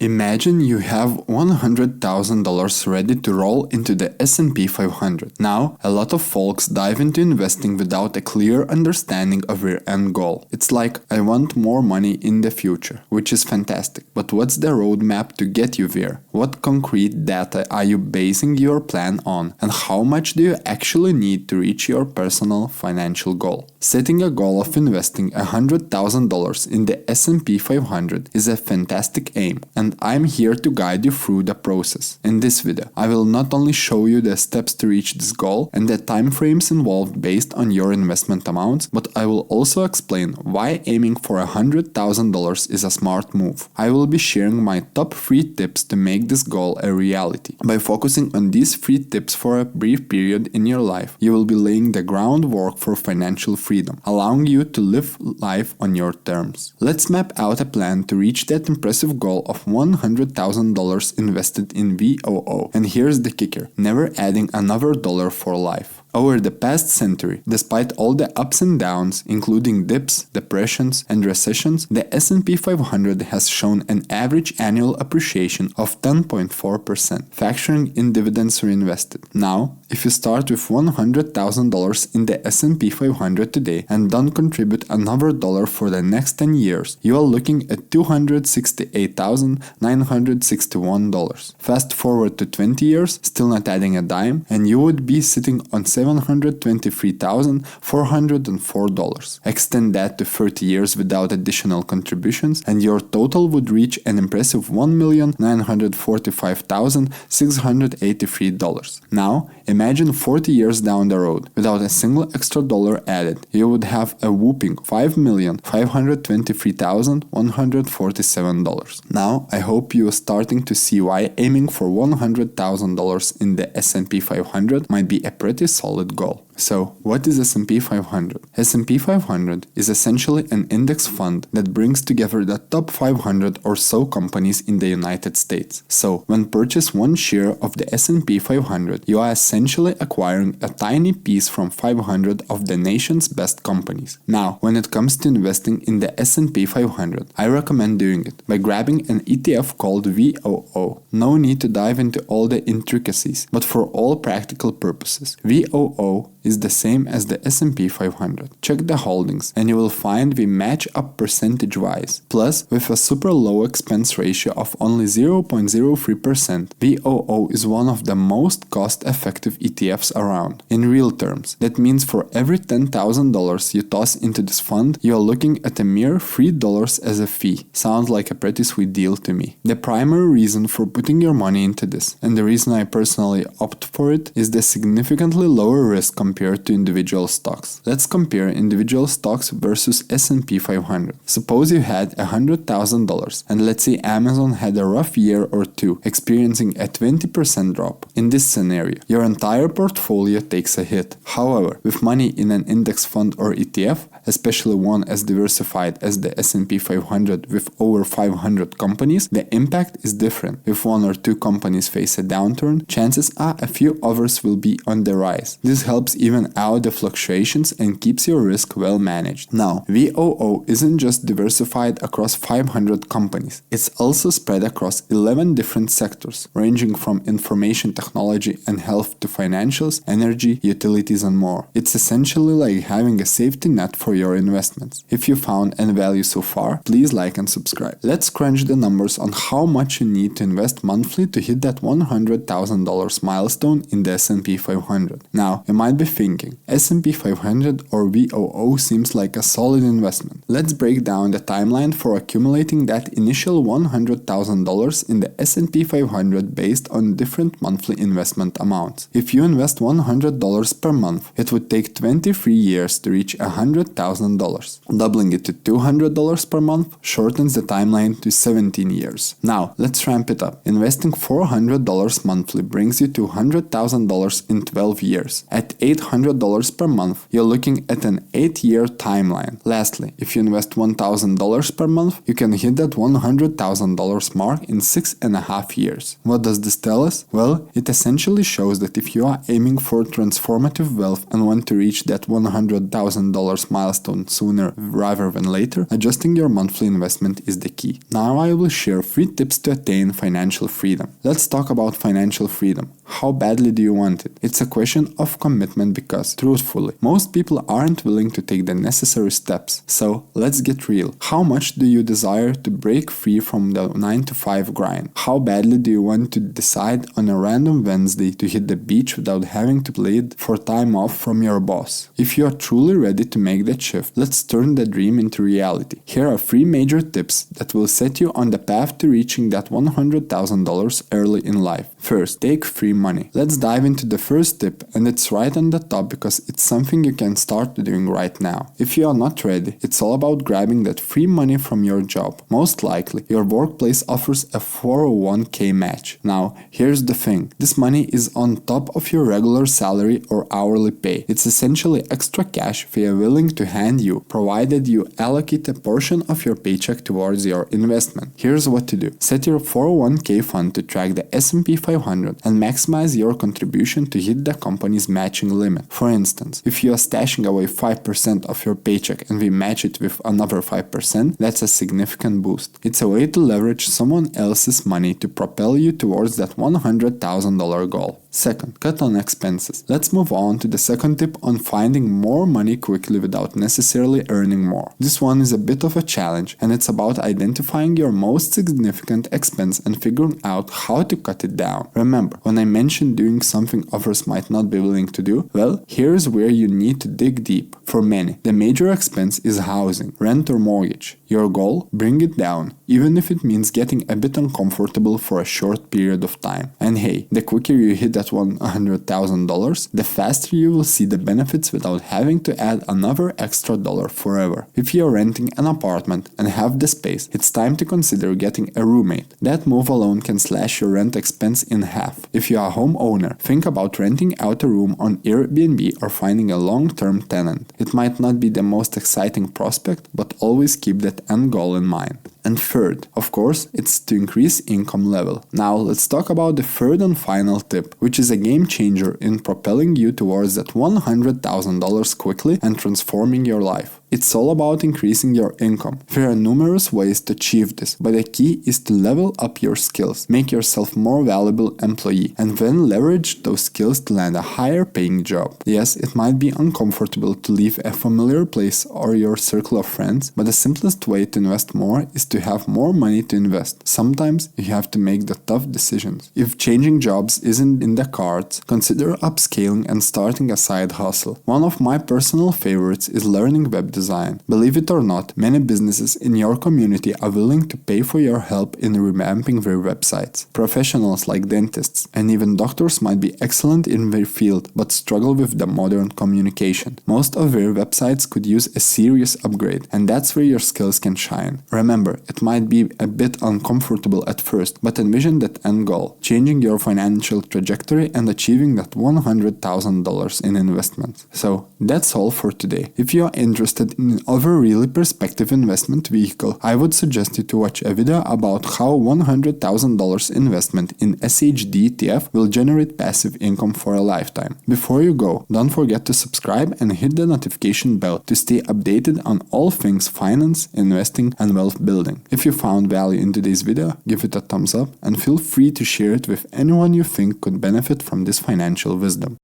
Imagine you have $100,000 ready to roll into the S&P 500. Now, a lot of folks dive into investing without a clear understanding of their end goal. It's like, I want more money in the future, which is fantastic. But what's the roadmap to get you there? What concrete data are you basing your plan on? And how much do you actually need to reach your personal financial goal? Setting a goal of investing $100,000 in the S&P 500 is a fantastic aim, and I'm here to guide you through the process. In this video, I will not only show you the steps to reach this goal and the timeframes involved based on your investment amounts, but I will also explain why aiming for $100,000 is a smart move. I will be sharing my top 3 tips to make this goal a reality. By focusing on these 3 tips for a brief period in your life, you will be laying the groundwork for financial freedom, allowing you to live life on your terms. Let's map out a plan to reach that impressive goal of $100,000 invested in VOO. And here's the kicker: never adding another dollar for life. Over the past century, despite all the ups and downs, including dips, depressions, and recessions, the S&P 500 has shown an average annual appreciation of 10.4%, factoring in dividends reinvested. Now, if you start with $100,000 in the S&P 500 today and don't contribute another dollar for the next 10 years, you are looking at $268,961. Fast forward to 20 years, still not adding a dime, and you would be sitting on $723,404. Extend that to 30 years without additional contributions, and your total would reach an impressive $1,945,683. Now, imagine 40 years down the road, without a single extra dollar added, you would have a whopping $5,523,147. Now, I hope you are starting to see why aiming for $100,000 in the S&P 500 might be a pretty solid goal. So, what is S&P 500? S&P 500 is essentially an index fund that brings together the top 500 or so companies in the United States. So, when purchase one share of the S&P 500, you are essentially acquiring a tiny piece from 500 of the nation's best companies. Now, when it comes to investing in the S&P 500, I recommend doing it by grabbing an ETF called VOO. No need to dive into all the intricacies, but for all practical purposes, VOO is the same as the S&P 500. Check the holdings and you will find we match up percentage-wise. Plus, with a super low expense ratio of only 0.03%, VOO is one of the most cost-effective ETFs around. In real terms, that means for every $10,000 you toss into this fund, you are looking at a mere $3 as a fee. Sounds like a pretty sweet deal to me. The primary reason for putting your money into this, and the reason I personally opt for it, is the significantly lower risk compared to individual stocks. Let's compare individual stocks versus S&P 500. Suppose you had $100,000 and let's say Amazon had a rough year or two, experiencing a 20% drop. In this scenario, your entire portfolio takes a hit. However, with money in an index fund or ETF, especially one as diversified as the S&P 500 with over 500 companies, the impact is different. If one or two companies face a downturn, chances are a few others will be on the rise. This helps even out the fluctuations and keeps your risk well managed. Now, VOO isn't just diversified across 500 companies, it's also spread across 11 different sectors, ranging from information technology and health to financials, energy, utilities and more. It's essentially like having a safety net for your investments. If you found any value so far, please like and subscribe. Let's crunch the numbers on how much you need to invest monthly to hit that $100,000 milestone in the S&P 500. Now, you might be thinking, S&P 500 or VOO seems like a solid investment. Let's break down the timeline for accumulating that initial $100,000 in the S&P 500 based on different monthly investment amounts. If you invest $100 per month, it would take 23 years to reach $100,000. Doubling it to $200 per month shortens the timeline to 17 years. Now, let's ramp it up. Investing $400 monthly brings you to $100,000 in 12 years. At $800 per month, you're looking at an 8-year timeline. Lastly, if you invest $1,000 per month, you can hit that $100,000 mark in 6.5 years. What does this tell us? Well, it essentially shows that if you are aiming for transformative wealth and want to reach that $100,000 milestone milestone sooner rather than later, adjusting your monthly investment is the key. Now I will share 3 tips to attain financial freedom. Let's talk about financial freedom. How badly do you want it? It's a question of commitment because, truthfully, most people aren't willing to take the necessary steps. So, let's get real. How much do you desire to break free from the 9-to-5 grind? How badly do you want to decide on a random Wednesday to hit the beach without having to plead for time off from your boss? If you are truly ready to make that shift, let's turn the dream into reality. Here are 3 major tips that will set you on the path to reaching that $100,000 early in life. First, take free money. Let's dive into the first tip, and it's right on the top because it's something you can start doing right now. If you are not ready, it's all about grabbing that free money from your job. Most likely, your workplace offers a 401k match. Now, here's the thing. This money is on top of your regular salary or hourly pay. It's essentially extra cash they are willing to hand you, provided you allocate a portion of your paycheck towards your investment. Here's what to do. Set your 401k fund to track the S&P 500 and maximize your contribution to hit the company's matching limit. For instance, if you are stashing away 5% of your paycheck and we match it with another 5%, that's a significant boost. It's a way to leverage someone else's money to propel you towards that $100,000 goal. Second, cut on expenses. Let's move on to the second tip on finding more money quickly without necessarily earning more. This one is a bit of a challenge, and it's about identifying your most significant expense and figuring out how to cut it down. Remember, when I mentioned doing something others might not be willing to do, well, here's where you need to dig deep. For many, the major expense is housing, rent or mortgage. Your goal? Bring it down, even if it means getting a bit uncomfortable for a short period of time. And hey, the quicker you hit that $100,000, the faster you will see the benefits without having to add another extra dollar forever. If you are renting an apartment and have the space, it's time to consider getting a roommate. That move alone can slash your rent expense in half. If you are a homeowner, think about renting out a room on Airbnb or finding a long-term tenant. It might not be the most exciting prospect, but always keep that end goal in mind. And third, of course, it's to increase income level. Now let's talk about the third and final tip, which is a game changer in propelling you towards that $100,000 quickly and transforming your life. It's all about increasing your income. There are numerous ways to achieve this, but the key is to level up your skills, make yourself more valuable employee, and then leverage those skills to land a higher paying job. Yes, it might be uncomfortable to leave a familiar place or your circle of friends, but the simplest way to invest more is to have more money to invest. Sometimes you have to make the tough decisions. If changing jobs isn't in the cards, consider upscaling and starting a side hustle. One of my personal favorites is learning web design. Believe it or not, many businesses in your community are willing to pay for your help in revamping their websites. Professionals like dentists and even doctors might be excellent in their field but struggle with the modern communication. Most of their websites could use a serious upgrade, and that's where your skills can shine. Remember, it might be a bit uncomfortable at first, but envision that end goal, changing your financial trajectory and achieving that $100,000 in investments. So, that's all for today. If you are interested in other really perspective investment vehicle, I would suggest you to watch a video about how $100,000 investment in SHD ETF will generate passive income for a lifetime. Before you go, don't forget to subscribe and hit the notification bell to stay updated on all things finance, investing, and wealth building. If you found value in today's video, give it a thumbs up and feel free to share it with anyone you think could benefit from this financial wisdom.